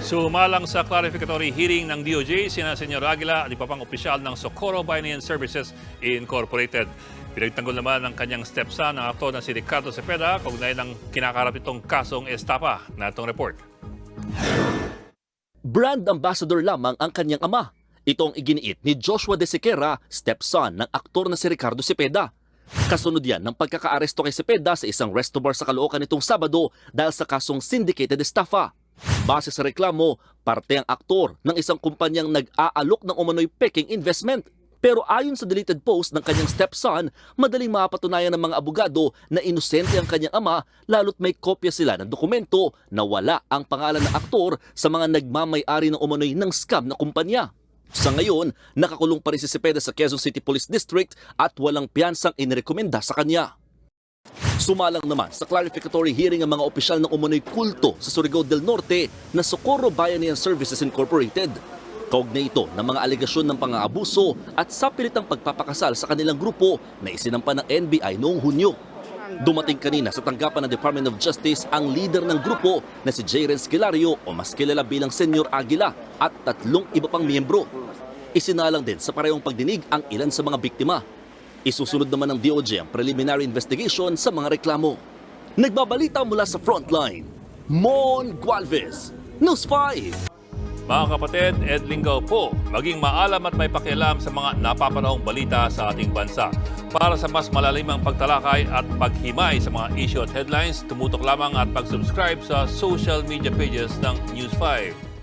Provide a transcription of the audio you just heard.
Sumalang sa clarificatory hearing ng DOJ, sina Senyor Aguila at iba pang opisyal ng Socorro Bayanihan Services Incorporated. Pinagtanggol naman ng kanyang stepson ng aktor na si Ricardo Cepeda kaugnay ng kinakarap itong kasong estapa. Na itong report. Brand ambassador lamang ang kanyang ama. Itong iginiit ni Joshua De Sequeira, stepson ng aktor na si Ricardo Cepeda. Kasunod yan ng pagkakaaresto kay Cepeda sa isang resto bar sa Caloocan nitong Sabado dahil sa kasong syndicated estafa. Base sa reklamo, parte ang aktor ng isang kumpanyang nag-aalok ng umano'y peking investment. Pero ayon sa deleted post ng kanyang stepson, madaling mapatunayan ng mga abogado na inosente ang kanyang ama lalo't may kopya sila ng dokumento na wala ang pangalan ng aktor sa mga nagmamay-ari ng umano'y ng scam na kumpanya. Sa ngayon, nakakulong pa rin si Cepeda sa Quezon City Police District at walang piyansang inirekomenda sa kanya. Sumalang naman sa clarificatory hearing ang mga opisyal ng umano'y kulto sa Surigao del Norte na Socorro Bayanihan Services Incorporated. Kaugnay ito ng mga alegasyon ng pang-aabuso at sapilitang pagpapakasal sa kanilang grupo na isinampa ng NBI noong Hunyo. Dumating kanina sa tanggapan ng Department of Justice ang leader ng grupo na si Jaren Esquilario o mas kilala bilang Senyor Aguila at 3 iba pang miyembro. Isinalang din sa parehong pagdinig ang ilan sa mga biktima. Isusunod naman ng DOJ ang preliminary investigation sa mga reklamo. Nagbabalita mula sa Frontline, Mon Gualvez, News 5. Mga kapatid, Ed Lingaw po, maging maalam at may pakialam sa mga napapanahong balita sa ating bansa. Para sa mas malalimang pagtalakay at paghimay sa mga issue at headlines, tumutok lamang at mag-subscribe sa social media pages ng News 5.